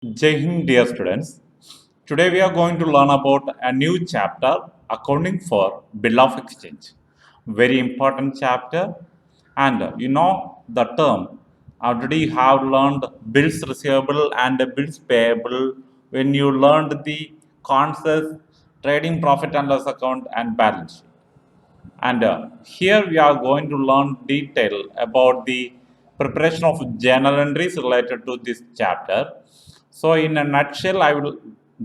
Jai Hind, dear students. Today we are going to learn about a new chapter, accounting for bill of exchange. Very important chapter, and you know the term. Already you have learned bills receivable and bills payable when you learned the concepts trading profit and loss account and balance sheet. And here we are going to learn detail about the preparation of journal entries related to this chapter. So in a nutshell, I will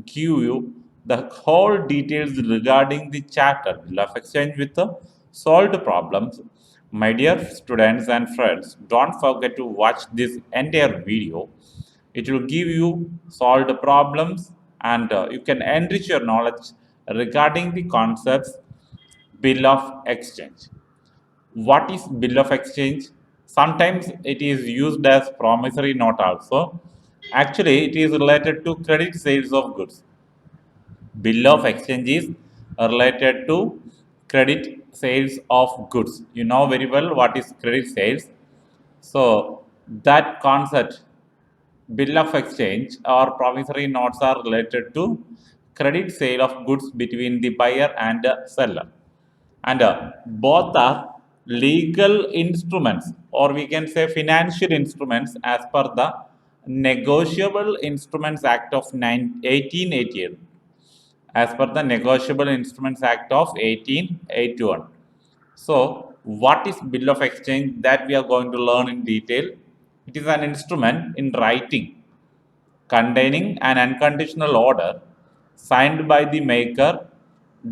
give you the whole details regarding the chapter bill of exchange with the solved problems. My dear students and friends, don't forget to watch this entire video. It will give you solved problems and you can enrich your knowledge regarding the concepts bill of exchange. What is bill of exchange? Sometimes it is used as promissory note also. Actually, it is related to credit sales of goods. Bill of exchange is related to credit sales of goods. You know very well what is credit sales. So that concept, bill of exchange or promissory notes are related to credit sale of goods between the buyer and seller. And both are legal instruments, or we can say financial instruments, as per the Negotiable Instruments Act of 1888. As per the Negotiable Instruments Act of 1881. So, what is bill of exchange? That we are going to learn in detail. It is an instrument in writing containing an unconditional order signed by the maker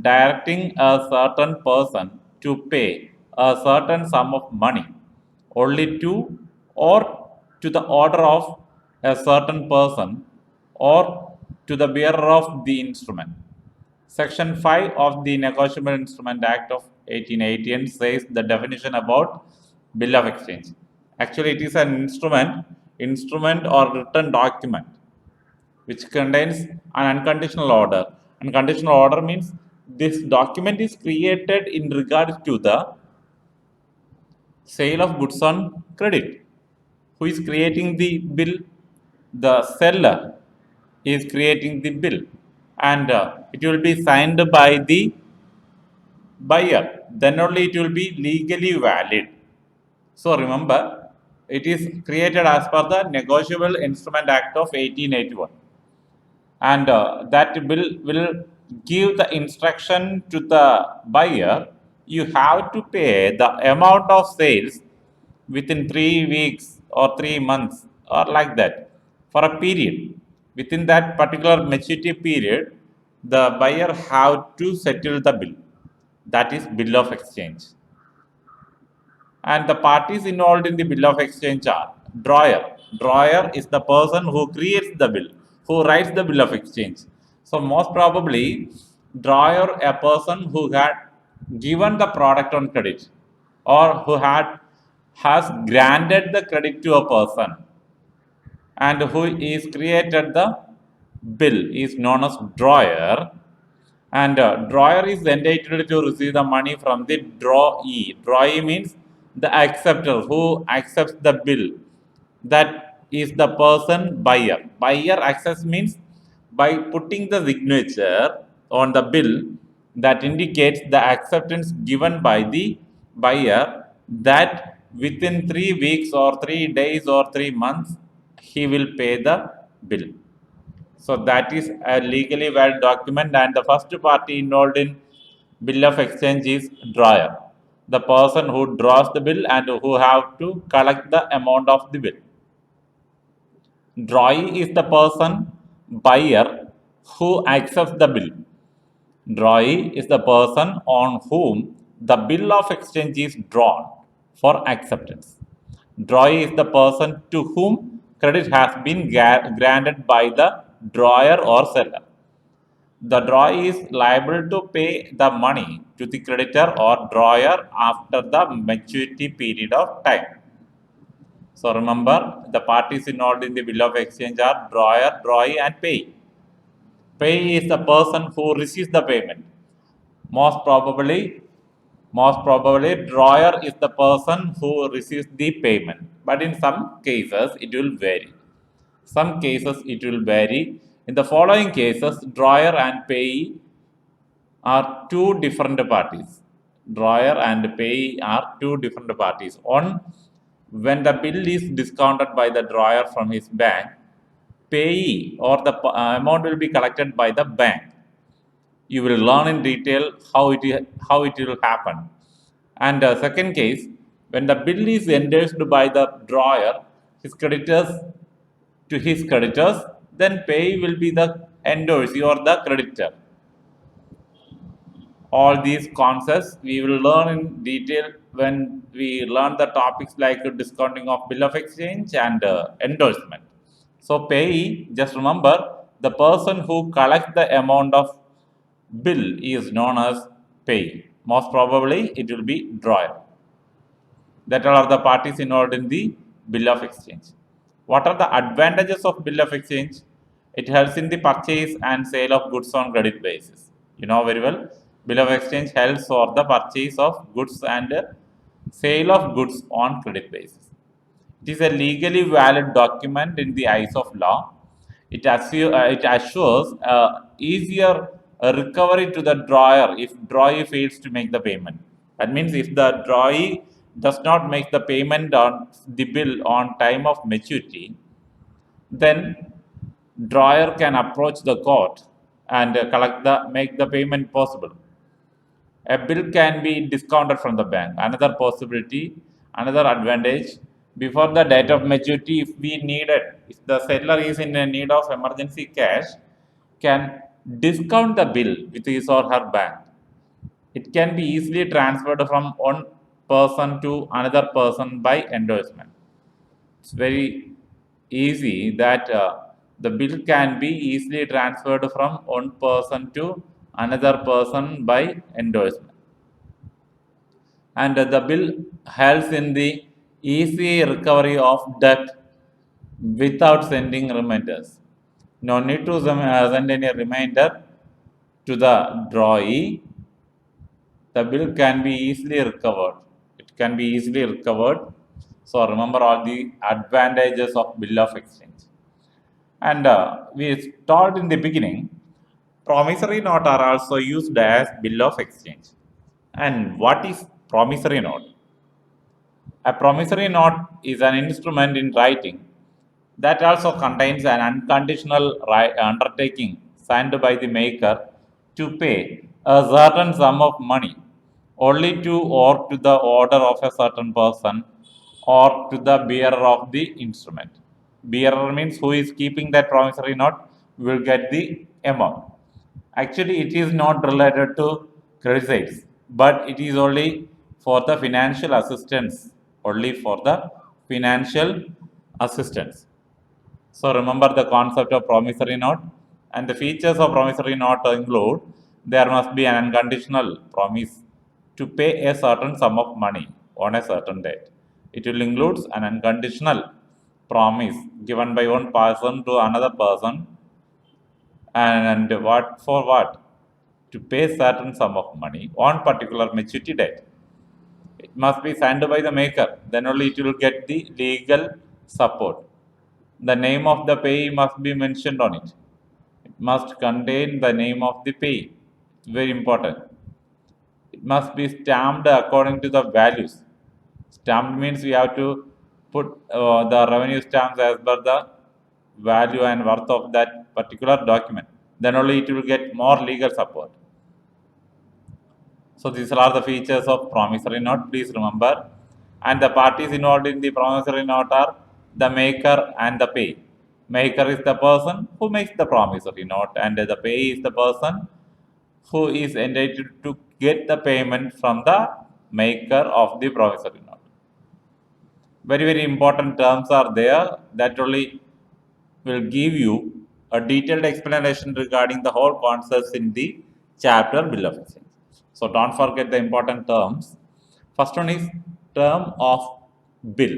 directing a certain person to pay a certain sum of money only to or to the order of a certain person or to the bearer of the instrument. Section 5 of the Negotiable Instrument Act of 1818 says the definition about bill of exchange. Actually, it is an instrument or written document which contains an unconditional order. Unconditional order means this document is created in regards to the sale of goods on credit. Who is creating the bill? The seller is creating the bill, and it will be signed by the buyer. Then only it will be legally valid. So remember, it is created as per the Negotiable Instrument Act of 1881, and that will give the instruction to the buyer. You have to pay the amount of sales within 3 weeks or 3 months or like that for a period. Within that particular maturity period, the buyer have to settle the bill. That is bill of exchange. And the parties involved in the bill of exchange are drawer. Drawer is the person who creates the bill, who writes the bill of exchange. So most probably, drawer a person who had given the product on credit or who has granted the credit to a person and who is created the bill is known as drawer, and drawer is entitled to receive the money from the drawee. Drawee means the acceptor who accepts the bill. That is the person buyer. Buyer access means by putting the signature on the bill that indicates the acceptance given by the buyer that within 3 weeks or 3 days or 3 months he will pay the bill. So that is a legally valid document, and the first party involved in bill of exchange is drawer, the person who draws the bill and who have to collect the amount of the bill. Drawee is the person buyer who accepts the bill. Drawee is the person on whom the bill of exchange is drawn for acceptance. Drawee is the person to whom credit has been granted by the drawer or seller. The drawee is liable to pay the money to the creditor or drawer after the maturity period of time. So remember, the parties involved in the bill of exchange are drawer, drawee, and payee. Payee is the person who receives the payment. Most probably, drawer is the person who receives the payment. But in some cases, it will vary. Some cases it will vary. In the following cases, drawer and payee are two different parties. Drawer and payee are two different parties. One, when the bill is discounted by the drawer from his bank, payee or the amount will be collected by the bank. You will learn in detail how it will happen. And second case, when the bill is endorsed by the drawer, his creditors to his creditors, then payee will be the endorsee or the creditor. All these concepts we will learn in detail when we learn the topics like discounting of bill of exchange and endorsement. So payee, just remember, the person who collects the amount of bill is known as payee. Most probably it will be drawer. That are the parties involved in the bill of exchange. What are the advantages of bill of exchange? It helps in the purchase and sale of goods on credit basis. You know very well, bill of exchange helps for the purchase of goods and sale of goods on credit basis. It is a legally valid document in the eyes of law. It assures easier recovery to the drawer if drawee fails to make the payment. That means if the drawee does not make the payment on the bill on time of maturity, then drawer can approach the court and make the payment possible. A bill can be discounted from the bank. Another possibility, another advantage, before the date of maturity, if we need it, if the seller is in a need of emergency cash, can discount the bill with his or her bank. It can be easily transferred from one person to another person by endorsement. It's very easy that the bill can be easily transferred from one person to another person by endorsement. And the bill helps in the easy recovery of debt without sending reminders. No need to send any reminder to the drawee. The bill can be easily recovered. It can be easily recovered. So remember all the advantages of bill of exchange. And we told in the beginning, promissory note are also used as bill of exchange. And what is promissory note? A promissory note is an instrument in writing that also contains an unconditional undertaking signed by the maker to pay a certain sum of money only to or to the order of a certain person or to the bearer of the instrument. Bearer means who is keeping that promissory note will get the amount. Actually, it is not related to credit sales, but it is only for the financial assistance. Only for the financial assistance. So remember the concept of promissory note, and the features of promissory note include there must be an unconditional promise to pay a certain sum of money on a certain date. It will include an unconditional promise given by one person to another person, and what for what? To pay certain sum of money on particular maturity date. It must be signed by the maker, then only it will get the legal support. The name of the payee must be mentioned on it. It must contain the name of the payee. It's very important. It must be stamped according to the values. Stamped means we have to put the revenue stamps as per the value and worth of that particular document. Then only it will get more legal support. So these are the features of promissory note. Please remember. And the parties involved in the promissory note are the maker and the payee. Maker is the person who makes the promissory note, and the payee is the person who is entitled to get the payment from the maker of the promissory note. Very, very important terms are there that only will give you a detailed explanation regarding the whole concepts in the chapter bill of exchange. So don't forget the important terms. First one is term of bill.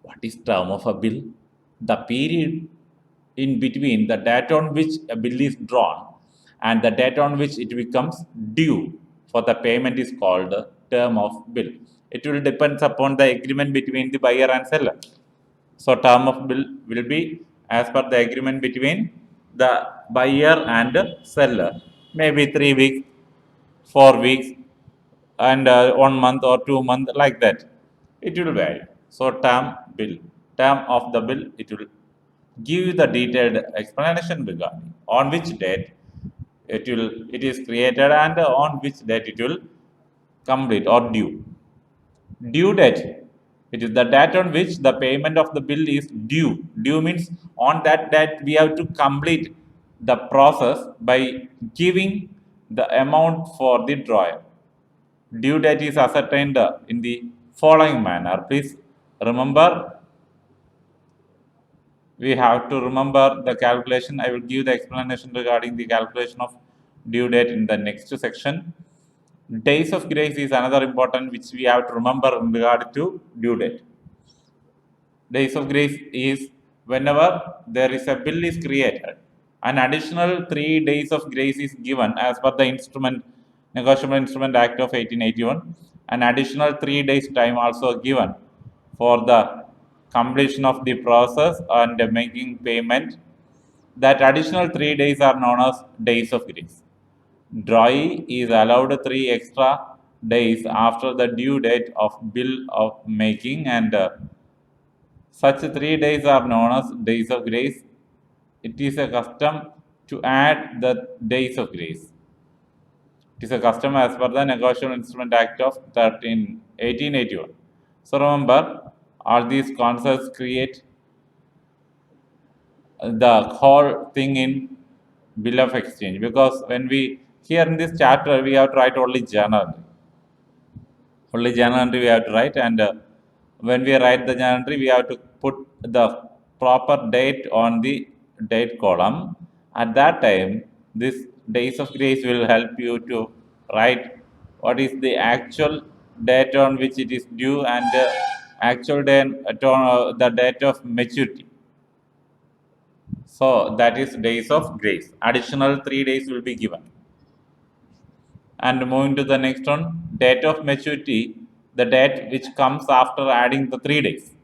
What is term of a bill? The period in between the date on which a bill is drawn and the date on which it becomes due for the payment is called term of bill. It will depend upon the agreement between the buyer and seller. So term of bill will be as per the agreement between the buyer and seller. Maybe 3 weeks, 4 weeks, and 1 month or 2 months, like that. It will vary. So term of the bill, it will give you the detailed explanation regarding on which date it is created and on which date it will complete or due. Due date. It is the date on which the payment of the bill is due. Due means on that date we have to complete the process by giving the amount for the drawer. Due date is ascertained in the following manner. Please remember, we have to remember the calculation. I will give the explanation regarding the calculation of due date in the next section. Days of grace is another important which we have to remember in regard to due date. Days of grace is whenever there is a bill is created, an additional 3 days of grace is given as per the Negotiable Instrument Act of 1881. An additional 3 days time also given for the completion of the process and making payment. That additional 3 days are known as days of grace. Drawee is allowed 3 extra days after the due date of bill of making, and such 3 days are known as days of grace. It is a custom to add the days of grace. It is a custom as per the Negotiable Instrument Act of 1881. So remember, all these concepts create the whole thing in bill of exchange, because when we here in this chapter we have to write only journal entry we have to write, and when we write the journal entry we have to put the proper date on the date column. At that time this days of grace will help you to write what is the actual date on which it is due, and actual date the date of maturity. So that is days of grace. Additional 3 days will be given. And moving to the next one, date of maturity, the date which comes after adding the 3 days.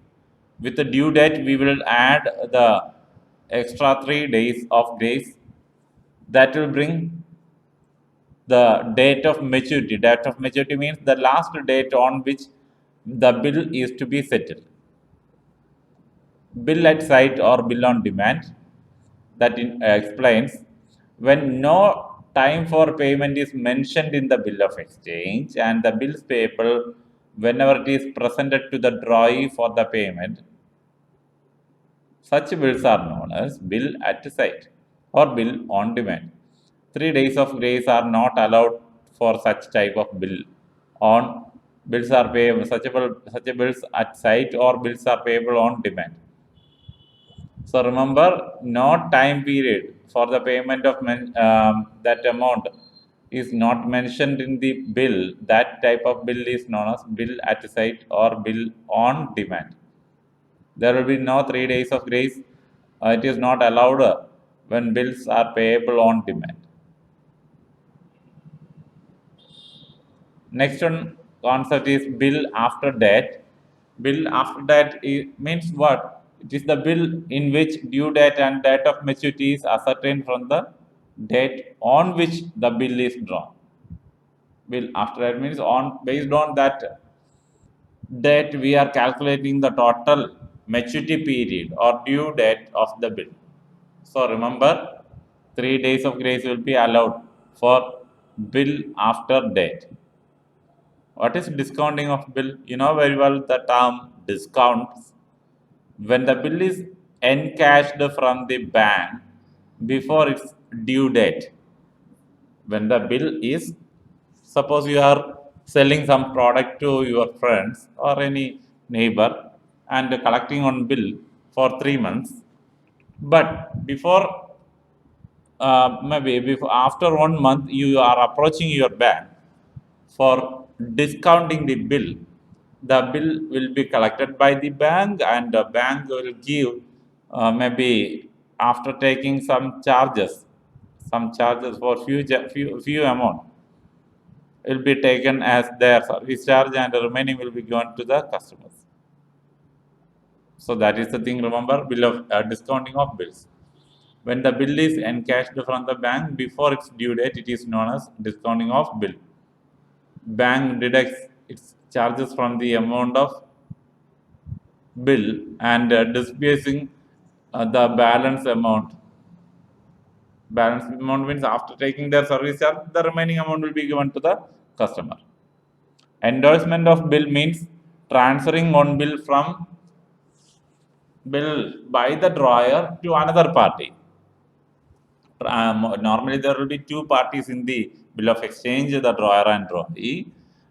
With the due date, we will add the extra 3 days of grace. That will bring the date of maturity. Date of maturity means the last date on which the bill is to be settled. Bill at sight or bill on demand, that explains when no time for payment is mentioned in the bill of exchange, and the bills payable whenever it is presented to the drawee for the payment. Such bills are known as bill at sight or bill on demand. 3 days of grace are not allowed for such type of bill. On bills are payable, such bills at sight or bills are payable on demand. So remember, no time period for the payment of that amount is not mentioned in the bill. That type of bill is known as bill at sight or bill on demand. There will be no 3 days of grace. It is not allowed when bills are payable on demand. Next one concept is bill after date. Bill after date means what? It is the bill in which due date and date of maturity is ascertained from the date on which the bill is drawn. Bill after date means based on that date we are calculating the total maturity period or due date of the bill. So remember, 3 days of grace will be allowed for bill after date. What is discounting of bill? You know very well the term discounts. When the bill is encashed from the bank before its due date. When the bill is, suppose you are selling some product to your friends or any neighbor and collecting on bill for 3 months, but before maybe before after 1 month you are approaching your bank for discounting the bill. The bill will be collected by the bank, and the bank will give maybe after taking some charges for few amount will be taken as their service charge, and the remaining will be given to the customers. So that is the thing. Remember, bill of discounting of bills. When the bill is encashed from the bank before its due date, it is known as discounting of bill. Bank deducts its charges from the amount of bill and disbursing the balance amount. Balance amount means after taking their service charge, the remaining amount will be given to the customer. Endorsement of bill means transferring one bill from bill by the drawer to another party. Normally there will be two parties in the bill of exchange, the drawer and drawee.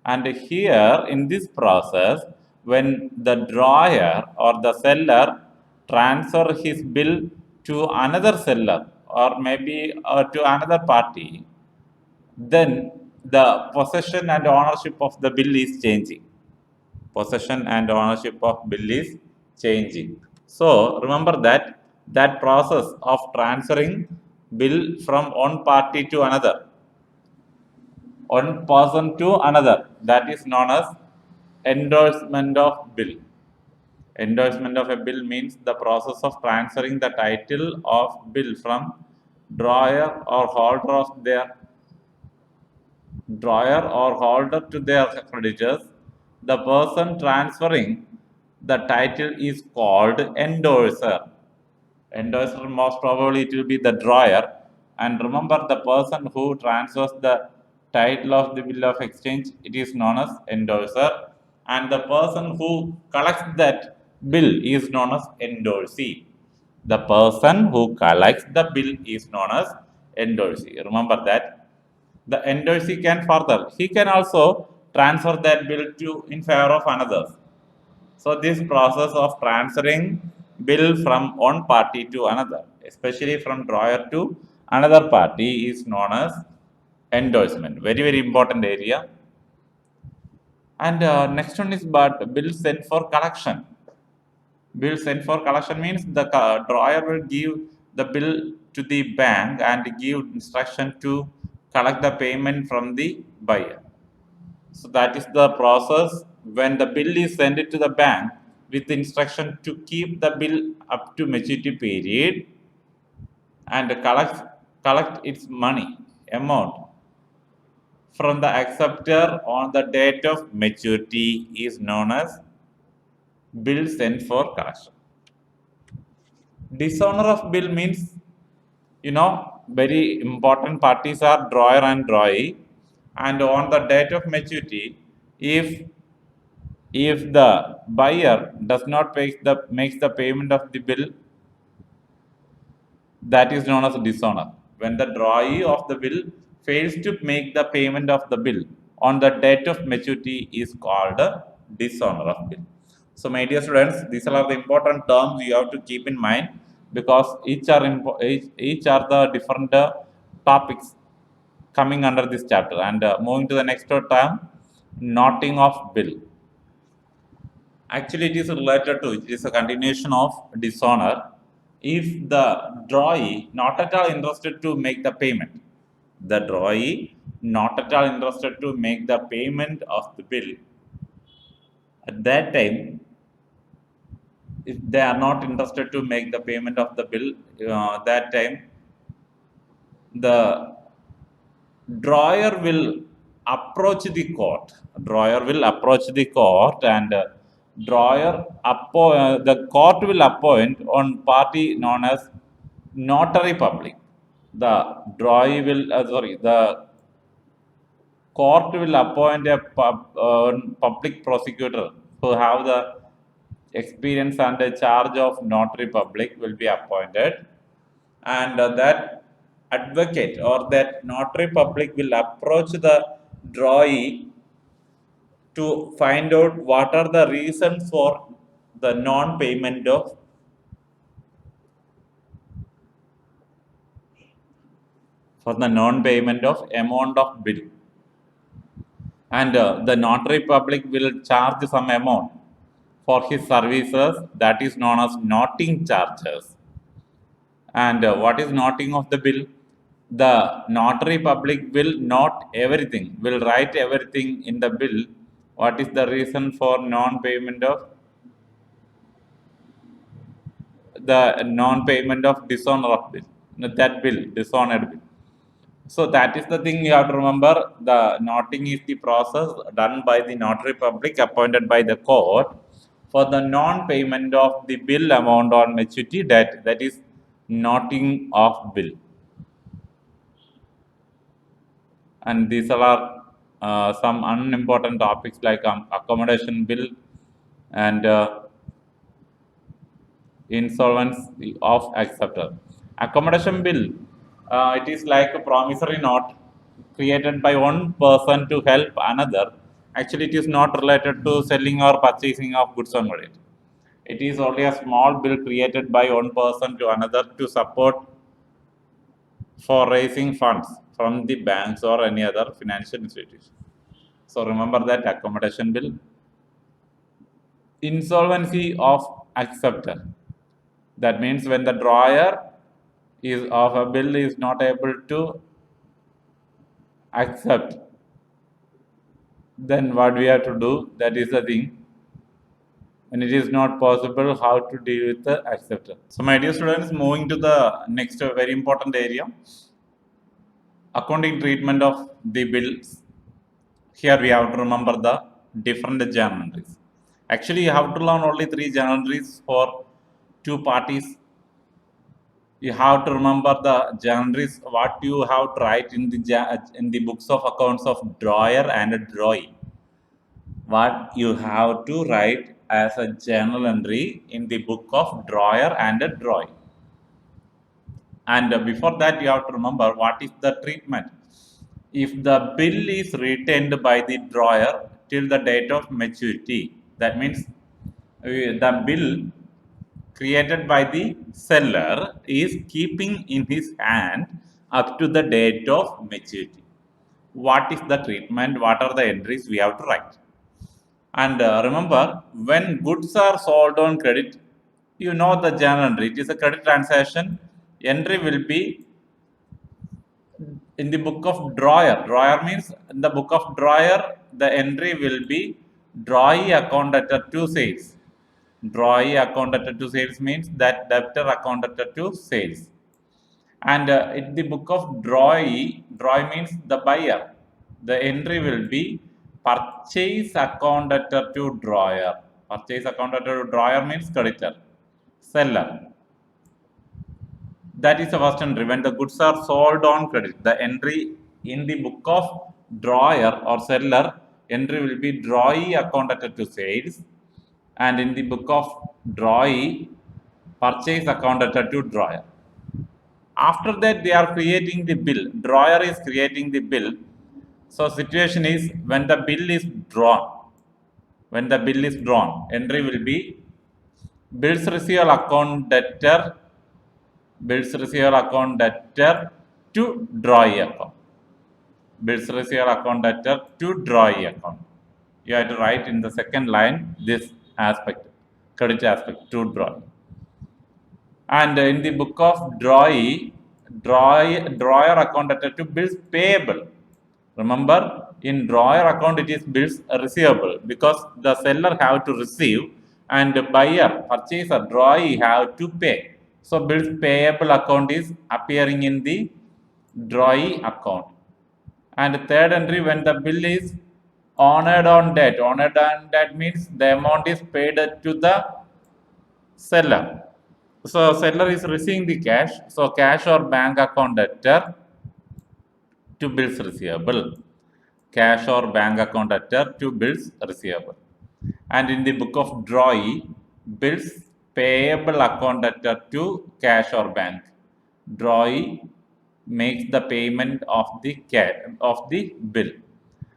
And here in this process, when the drawer or the seller transfer his bill to another seller or maybe to another party, then the possession and ownership of the bill is changing. Possession and ownership of bill is changing. So remember that process of transferring bill from one party to another, one person to another, that is known as endorsement of bill. Endorsement of a bill means the process of transferring the title of bill from drawer or holder of their drawer or holder to their creditors. The person transferring the title is called endorser. Endorser, most probably it will be the drawer. And remember, the person who transfers the title of the bill of exchange, it is known as endorser. And the person who collects that bill is known as endorsee. The person who collects the bill is known as endorsee. Remember that. The endorsee can further, he can also transfer that bill to in favor of another. So this process of transferring bill from one party to another, especially from drawer to another party, is known as endorsement. Very, very important area. And next one is but bill sent for collection. Bill sent for collection means the drawer will give the bill to the bank and give instruction to collect the payment from the buyer. So that is the process when the bill is sent to the bank with instruction to keep the bill up to maturity period and collect its money amount from the acceptor on the date of maturity is known as bill sent for collection. Dishonor of bill means, very important parties are drawer and drawee, and on the date of maturity, if the buyer does not makes the payment of the bill, that is known as dishonor. When the drawee of the bill fails to make the payment of the bill on the date of maturity is called dishonor of bill. So my dear students, these are the important terms you have to keep in mind because each are the different topics coming under this chapter. And moving to the next term, noting of bill. Actually, it is related to, it is a continuation of dishonor. If the drawee not at all interested to make the payment, the drawee not at all interested to make the payment of the bill, at that time, if they are not interested to make the payment of the bill, that time the drawer will approach the court. Drawer will approach the court and the court will appoint one party known as notary public. The the court will appoint a public prosecutor who have the experience and a charge of notary public will be appointed, and that advocate or that notary public will approach the drawee to find out what are the reasons for the non-payment of amount of bill, and the notary public will charge some amount for his services, that is known as noting charges. And what is noting of the bill? The notary public will note everything, will write everything in the bill. What is the reason for non-payment of the non-payment of dishonored bill, dishonored bill. So that is the thing you have to remember. The noting is the process done by the notary public appointed by the court for the non-payment of the bill amount on maturity date, that is noting of bill. And these are some unimportant topics like accommodation bill and insolvency of acceptor. Accommodation bill, it is like a promissory note created by one person to help another. Actually, it is not related to selling or purchasing of goods on credit. It is only a small bill created by one person to another to support for raising funds from the banks or any other financial institution. So remember that accommodation bill. Insolvency of acceptor. That means when the drawer is of a bill is not able to accept, then what we have to do, that is the thing. And it is not possible how to deal with the acceptor. So my dear students, moving to the next very important area, accounting treatment of the bills. Here we have to remember the different journal entries. Actually, you have to learn only 3 journal entries for 2 parties. You have to remember the journal entries what you have to write in the books of accounts of drawer and drawee. What you have to write as a journal entry in the book of drawer and drawee. And before that, you have to remember what is the treatment. If the bill is retained by the drawer till the date of maturity, that means the bill created by the seller is keeping in his hand up to the date of maturity. What is the treatment? What are the entries we have to write? And remember, when goods are sold on credit, you know the journal entry. It is a credit transaction. Entry will be in the book of drawer. Drawer means in the book of drawer, the entry will be drawee account debtor to sales. Drawee account debtor to sales means that debtor account debtor to sales. And in the book of drawee means the buyer. The entry will be purchase account debtor to drawer. Purchase account debtor to drawer means creditor. Seller. That is the first entry. When the goods are sold on credit, the entry in the book of drawer or seller, entry will be drawee account debtor to sales, and in the book of drawee, purchase account debtor to drawer. After that, they are creating the bill. Drawer is creating the bill. So situation is when the bill is drawn. When the bill is drawn, entry will be bills receivable account debtor, bills receivable account debtor to drawee account. Bills receivable account debtor to drawee account. You have to write in the second line this aspect, credit aspect to drawee. And in the book of drawer account debtor to bills payable. Remember, in drawer account it is bills receivable because the seller have to receive and the buyer, purchaser, drawee have to pay. So bills payable account is appearing in the drawee account. And third entry, when the bill is honored on debt. Honored on debt means the amount is paid to the seller. So seller is receiving the cash. So cash or bank account debtor to bills receivable. Cash or bank account debtor to bills receivable. And in the book of drawee, bills payable account debtor to cash or bank. Drawee makes the payment of the bill.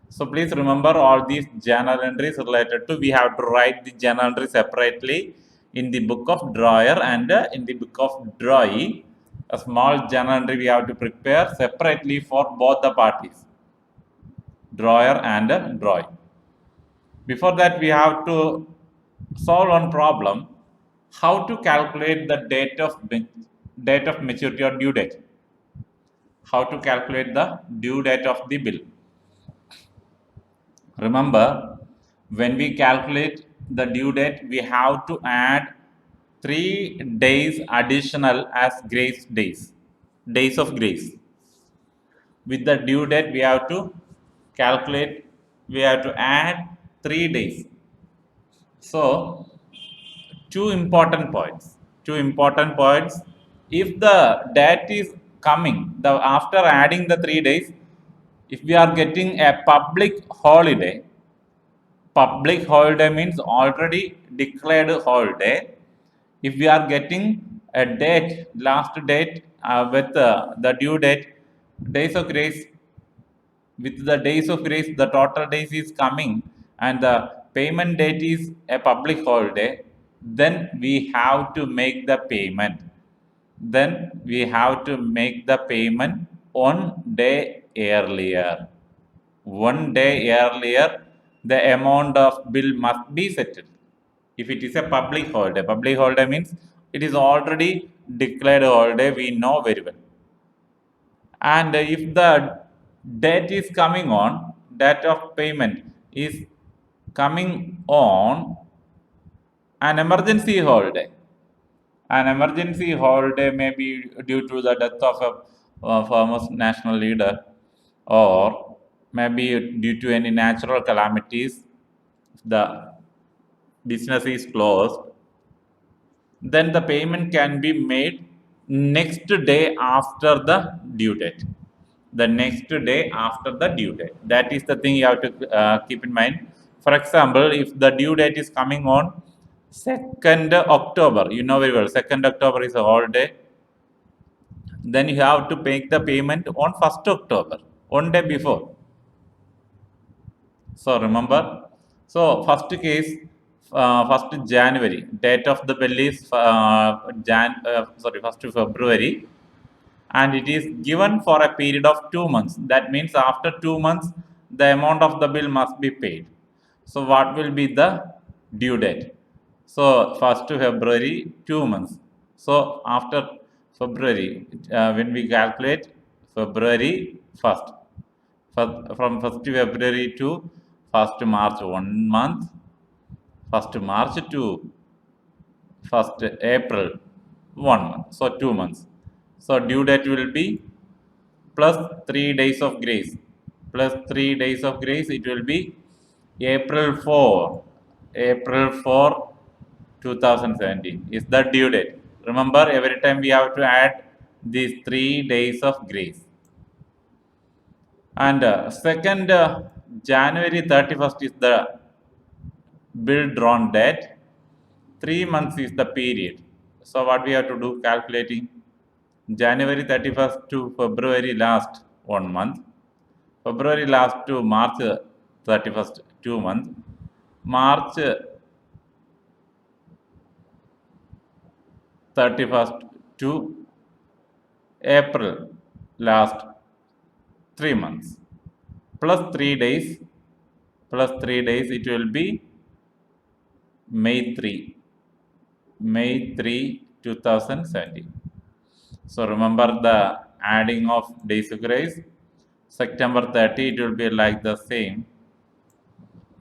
So please remember all these journal entries related to, we have to write the journal entry separately in the book of drawer and in the book of drawee. A small journal entry we have to prepare separately for both the parties, drawer and drawee. Before that, we have to solve one problem, how to calculate the date of maturity or due date. How to calculate the due date of the bill. Remember, when we calculate the due date, we have to add 3 days additional as grace days, days of grace. With the due date, we have to calculate, we have to add 3 days. So, two important points. Two important points. If the date is coming, after adding the 3 days, if we are getting a public holiday means already declared holiday. If we are getting a date, last date with the due date, days of grace, with the days of grace, the total days is coming and the payment date is a public holiday, then we have to make the payment. Then we have to make the payment 1 day earlier. 1 day earlier, the amount of bill must be settled. If it is a public holiday means it is already declared holiday, we know very well. And if the date of payment is coming on an emergency holiday. An emergency holiday may be due to the death of a famous national leader, or maybe due to any natural calamities, the business is closed, then the payment can be made next day after the due date. The next day after the due date. That is the thing you have to keep in mind. For example, if the due date is coming on 2nd October, you know very well, 2nd October is a holiday, then you have to make the payment on 1st October, 1 day before. So remember, so first case, 1st January, date of the bill is 1st February, and it is given for a period of 2 months. That means after 2 months, the amount of the bill must be paid. So what will be the due date? So 1st February, 2 months. So after February, when we calculate February 1st, from 1st February to 1st March, 1 month, 1st March to 1st April, 1 month, so 2 months. So due date will be plus 3 days of grace. Plus 3 days of grace, it will be April 4. April 4, 2017 is the due date. Remember, every time we have to add these 3 days of grace. And 2nd January 31st is the bill drawn date. 3 months is the period. So what we have to do, calculating January 31st to February last, 1 month. February last to March 31st, 2 months. March 31st to April last, 3 months. Plus 3 days, it will be May 3. May 3, 2017. So remember the adding of days of grace. September 30, it will be like the same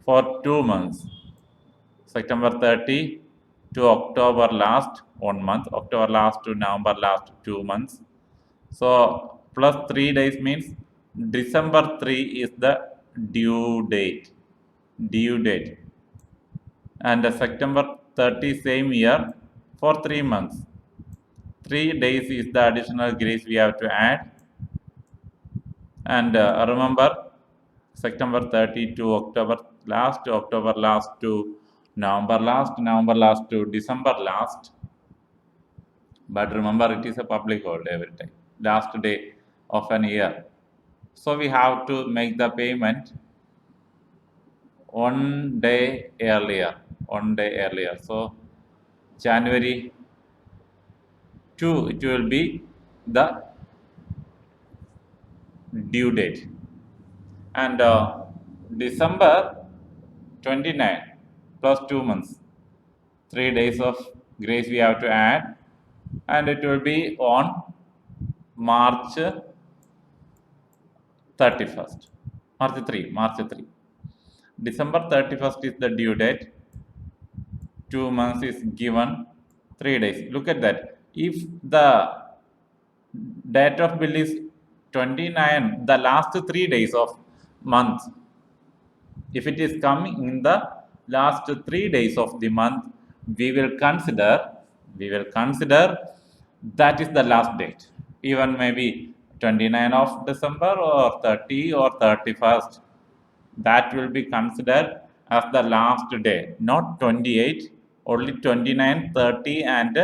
for 2 months. September 30 to October last, 1 month. October last to November last, 2 months. So plus 3 days means December 3 is the due date. Due date. And September 30 same year for 3 months. 3 days is the additional grace we have to add. And remember, September 30 to October last to November last to December last. But remember, it is a public holiday every time, last day of an year. So we have to make the payment 1 day earlier. 1 day earlier. So January 2, it will be the due date. And December 29 plus 2 months, 3 days of grace we have to add, and it will be on March 31st. March 3. December 31st is the due date. 2 months is given 3 days. Look at that. If the date of bill is 29, the last 3 days of month, if it is coming in the last 3 days of the month, we will consider that is the last date, even maybe 29 of December or 30 or 31st, that will be considered as the last day, not 28, only 29, 30 and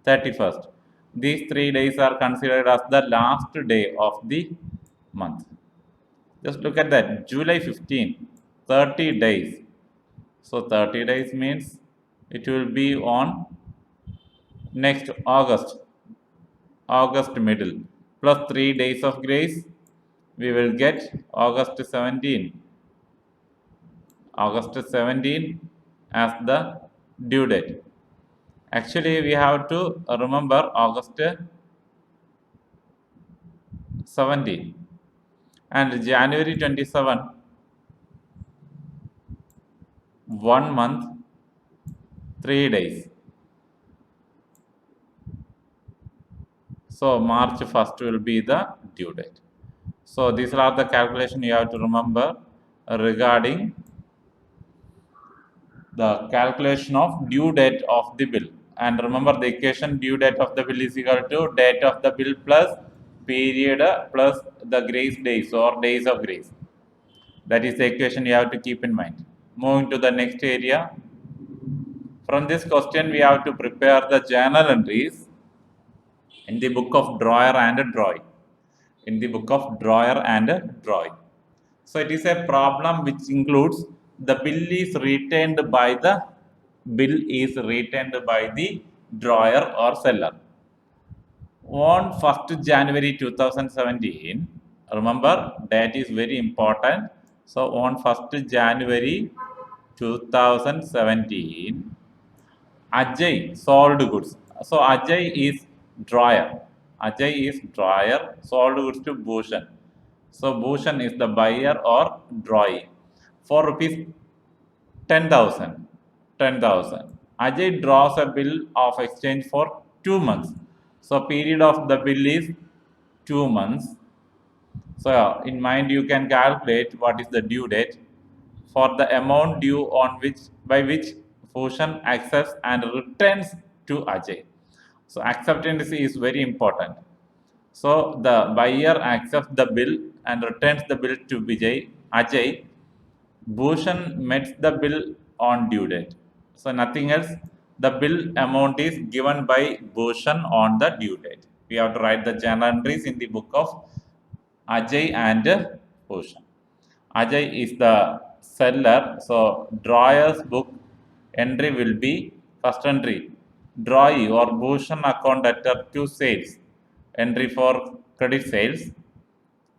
31st. These 3 days are considered as the last day of the month. Just look at that. July 15, 30 days. So 30 days means it will be on next August middle, plus 3 days of grace. We will get August 17. August 17 as the due date. Actually, we have to remember August 17 and January 27, 1 month, 3 days. So March 1st will be the due date. So these are the calculation you have to remember regarding the calculation of due date of the bill. And remember the equation, due date of the bill is equal to date of the bill plus period plus the grace days or days of grace. That is the equation you have to keep in mind. Moving to the next area. From this question, we have to prepare the journal entries in the book of drawer and drawing. In the book of drawer and drawing. So it is a problem which includes the bill is retained by the drawer or seller. On 1st January 2017, remember that is very important. So on 1st January 2017, Ajay sold goods. So Ajay is drawer. Ajay is drawer, sold goods to Bhushan. So Bhushan is the buyer or drawee for rupees 10,000. 10,000. Ajay draws a bill of exchange for 2 months. So period of the bill is 2 months. So in mind you can calculate what is the due date for the amount due on which by which Bhushan accepts and returns to Ajay. So acceptance is very important. So the buyer accepts the bill and returns the bill to Ajay. Bhushan meets the bill on due date. So nothing else. The bill amount is given by Bhushan on the due date. We have to write the journal entries in the book of Ajay and Bhushan. Ajay is the seller. So drawer's book entry will be first entry. Drawee or Bhushan account debtor to sales. Entry for credit sales.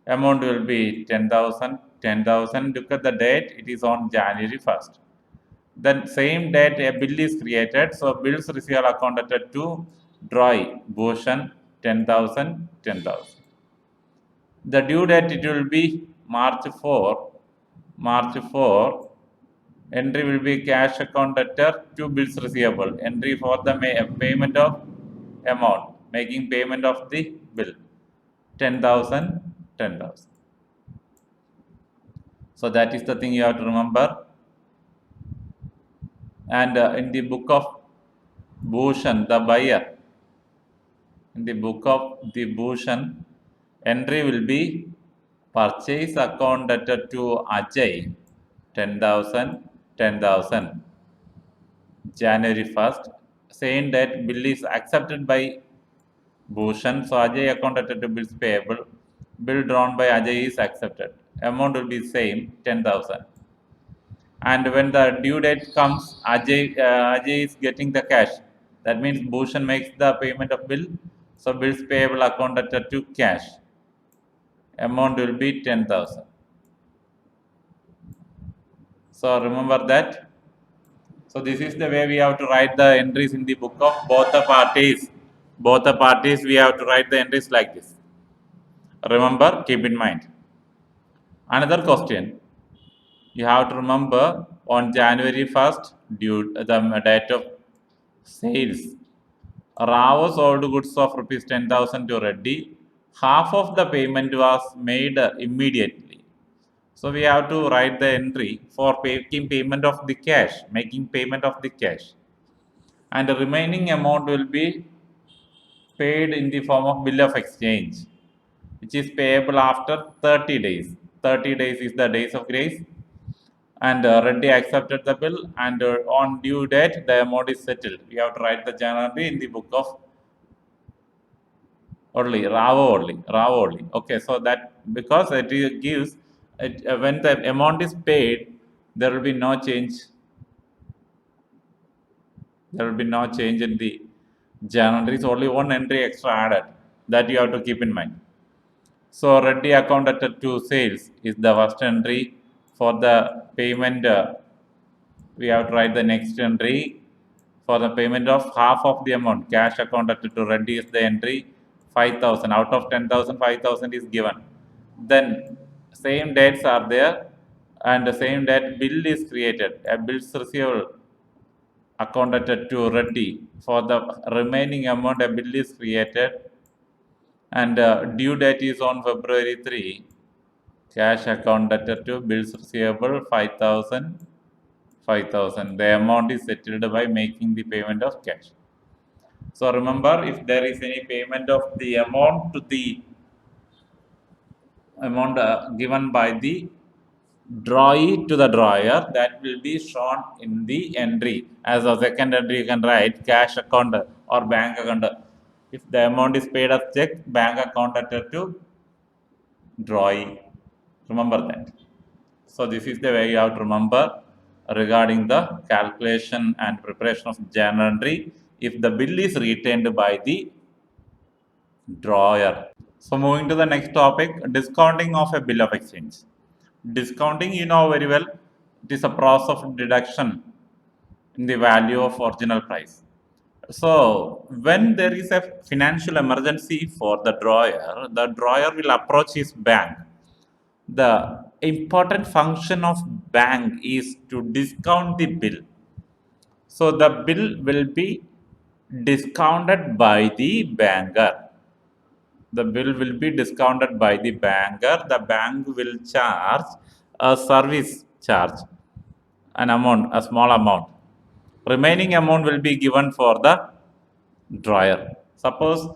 Amount will be 10,000. 10,000. Look at the date. It is on January 1st. Then same date a bill is created. So bills receivable account debtor to drawee Bhushan 10,000. 10,000. The due date it will be March 4. March 4. Entry will be cash account debtor to bills receivable. Entry for the payment of amount, making payment of the bill 10,000. 10,000. So that is the thing you have to remember. And in the book of Bhushan, the buyer, in the book of the Bhushan, entry will be purchase account debtor to Ajay 10,000. 10,000. January 1st. Saying that bill is accepted by Bhushan. So Ajay account debtor to bills payable. Bill drawn by Ajay is accepted. Amount will be same 10,000. And when the due date comes, Ajay is getting the cash. That means Bhushan makes the payment of bill. So bills payable account debtor to cash. Amount will be 10,000. So remember that. So this is the way we have to write the entries in the book of both the parties. Both the parties we have to write the entries like this. Remember, keep in mind. Another question. You have to remember on January 1st, the date of sales. Rao sold goods of rupees 10,000 to Reddy. Half of the payment was made immediately. So we have to write the entry for making payment of the cash, and the remaining amount will be paid in the form of bill of exchange, which is payable after 30 days. 30 days is the days of grace, and Reddy accepted the bill, and on due date the amount is settled. We have to write the journal entry in the book of Rao only. Okay, so that because it gives when the amount is paid, there will be no change. There will be no change in the journal entry. It's only one entry extra added that you have to keep in mind. So Reddy accounted to sales is the first entry. For the payment, we have to write the next entry for the payment of half of the amount. Cash accounted to Reddy is the entry 5,000. Out of 10,000, 5,000 is given. Then same dates are there, and the same date bill is created. A bills receivable accounted to Reddy. For the remaining amount, a bill is created, and due date is on February 3. Cash account debtor to bills receivable 5,000. 5,000. The amount is settled by making the payment of cash. So remember, if there is any payment of the amount to the amount given by the drawee to the drawer, that will be shown in the entry. As a second entry, you can write cash account or bank account. If the amount is paid as check, bank account debtor to drawee. Remember that. So this is the way you have to remember regarding the calculation and preparation of journal entry if the bill is retained by the drawer. So moving to the next topic, discounting of a bill of exchange. Discounting, you know very well, it is a process of deduction in the value of original price. So when there is a financial emergency for the drawer will approach his bank. The important function of bank is to discount the bill. So the bill will be discounted by the banker. The bill will be discounted by the banker. The bank will charge a service charge, an amount, a small amount. Remaining amount will be given for the drawer. Suppose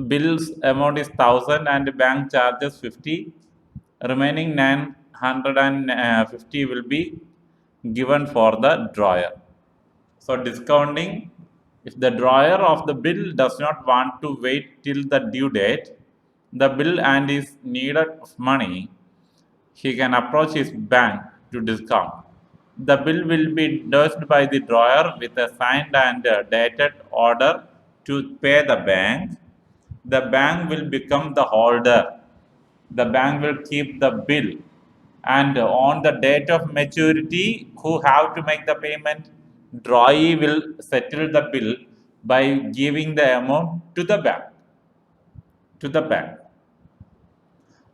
bill's amount is 1,000 and bank charges 50. Remaining 950 will be given for the drawer. So discounting, if the drawer of the bill does not want to wait till the due date, the bill and is needed of money, he can approach his bank to discount. The bill will be endorsed by the drawer with a signed and dated order to pay the bank. The bank will become the holder. The bank will keep the bill, and on the date of maturity, who have to make the payment? Drawee will settle the bill by giving the amount to the bank.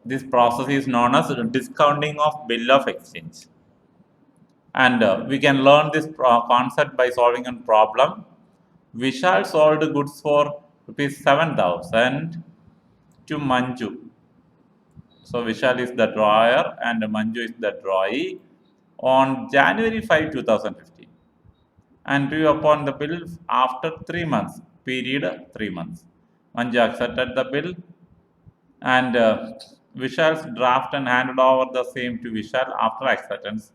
This process is known as discounting of bill of exchange. And we can learn this concept by solving a problem. Vishal sold goods for rupees 7,000 to Manju. So Vishal is the drawer and Manju is the drawee on January 5, 2015, and drew upon the bill after 3 months, period 3 months. Manju accepted the bill, and Vishal's draft and handed over the same to Vishal after acceptance.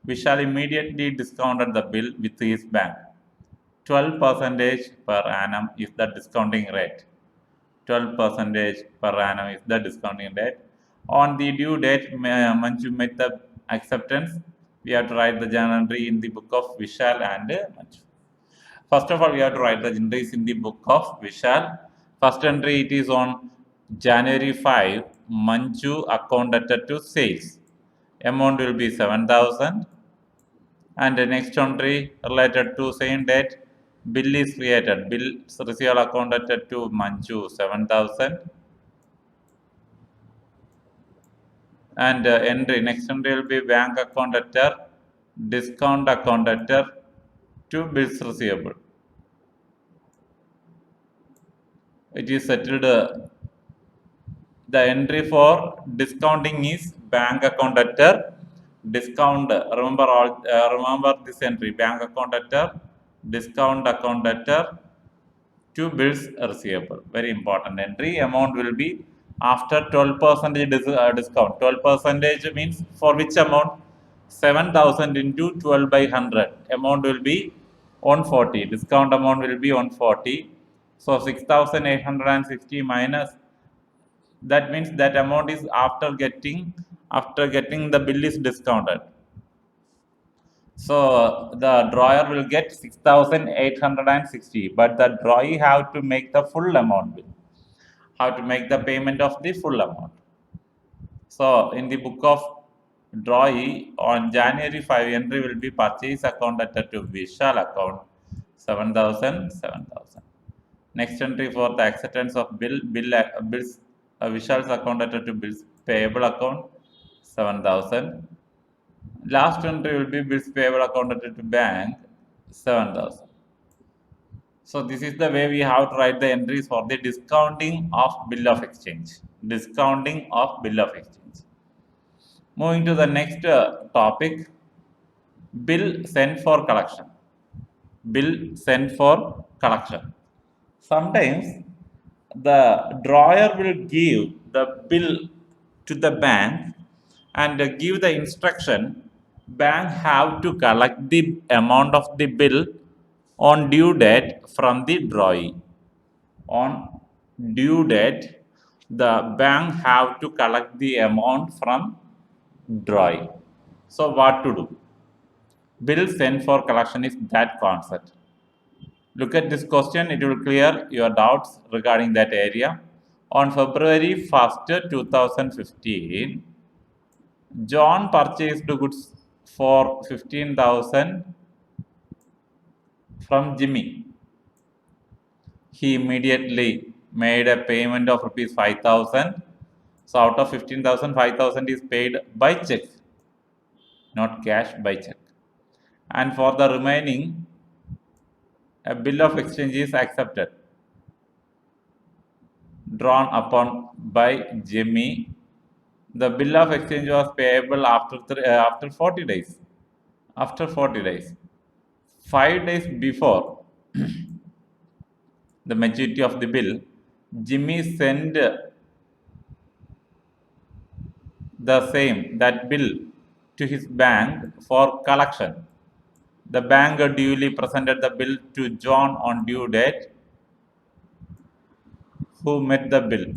Vishal immediately discounted the bill with his bank. 12% per annum is the discounting rate. 12% per annum is the discounting rate. On the due date, Manju made the acceptance. We have to write the journal entry in the book of Vishal and Manju. First of all, we have to write the entries in the book of Vishal. First entry, it is on January 5, Manju accounted to sales. Amount will be 7,000. And the next entry related to same date, bill is created. Bill receivable accounted to Manju 7,000. And entry, next entry will be bank account debtor, discount account debtor to bills receivable. it is settled. The entry for discounting is bank account debtor discount. Remember this entry: bank account debtor, discount account debtor to bills receivable. Very important entry. Amount will be after 12% discount. 12% means for which amount? 7,000 into 12 by 100. Amount will be 140. Discount amount will be 140. So 6,860 minus, that means that amount is after getting the bill is discounted. So the drawer will get 6,860, but the drawee have to make the full amount bill, have to make the payment of the full amount. So in the book of drawee on January 5, entry will be purchase account debtor to Vishal account 7,000. Next entry for the acceptance of bills, Vishal's account debtor to bills payable account 7,000. Last entry will be bills payable account debtor to bank 7,000. So this is the way we have to write the entries for the discounting of bill of exchange. Discounting of bill of exchange. Moving to the next topic, bill sent for collection. Bill sent for collection. Sometimes the drawer will give the bill to the bank and give the instruction bank have to collect the amount of the bill on due date from the drawee. On due date, the bank have to collect the amount from drawee. So what to do? Bill sent for collection is that concept. Look at this question, it will clear your doubts regarding that area. On February 1st, 2015, John purchased goods for 15,000 from Jimmy. He immediately made a payment of rupees 5,000. So out of 15,000, 5,000 is paid by check, not cash, by check. And for the remaining, a bill of exchange is accepted, drawn upon by Jimmy. The bill of exchange was payable after 40 days. After 40 days. 5 days before the maturity of the bill, Jimmy sent that bill to his bank for collection. The bank duly presented the bill to John on due date, who met the bill.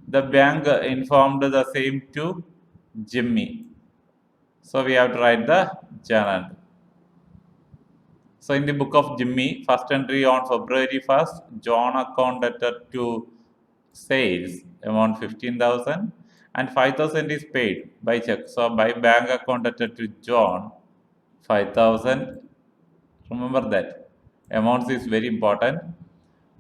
The bank informed the same to Jimmy. So we have to write the journal. So in the book of Jimmy, first entry on February 1st, John account debtor to sales amount 15,000 and 5,000 is paid by check. So by bank account debtor to John 5,000. Remember that amounts is very important.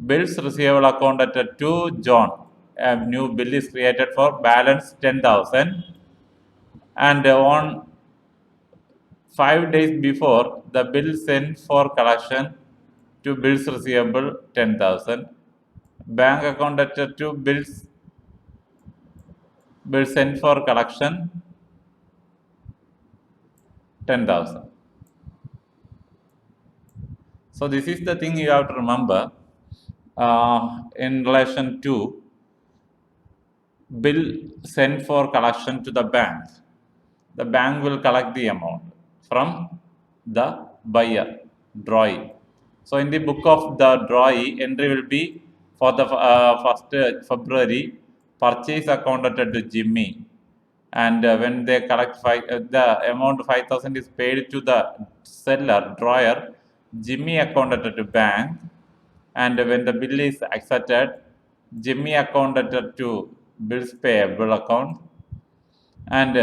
Bills receivable account debtor to John. A new bill is created for balance 10,000, and on 5 days before, the bill sent for collection to bills receivable 10,000. Bank account debtor to bills sent for collection 10,000. So this is the thing you have to remember in relation to bill sent for collection to the bank. The bank will collect the amount from the buyer, drawee. So in the book of the drawee, entry will be for the 1st February, purchase account debtor to Jimmy. And when they collect the amount 5,000 is paid to the seller, drawer, Jimmy account debtor to bank. And when the bill is accepted, Jimmy account debtor to bills payable account. And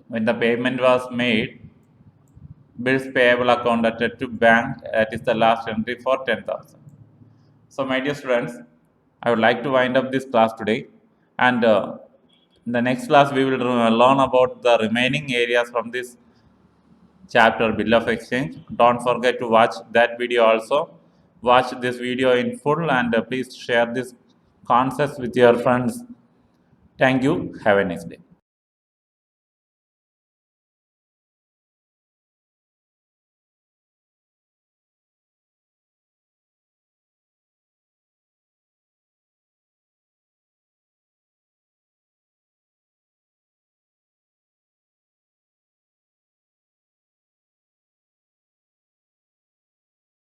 when the payment was made, bills payable account debtor to bank, that is the last entry for 10,000. So my dear students, I would like to wind up this class today, and in the next class we will learn about the remaining areas from this chapter, bill of exchange. Don't forget to watch that video also. watch this video in full and please share this concepts with your friends. Thank you. Have a nice day.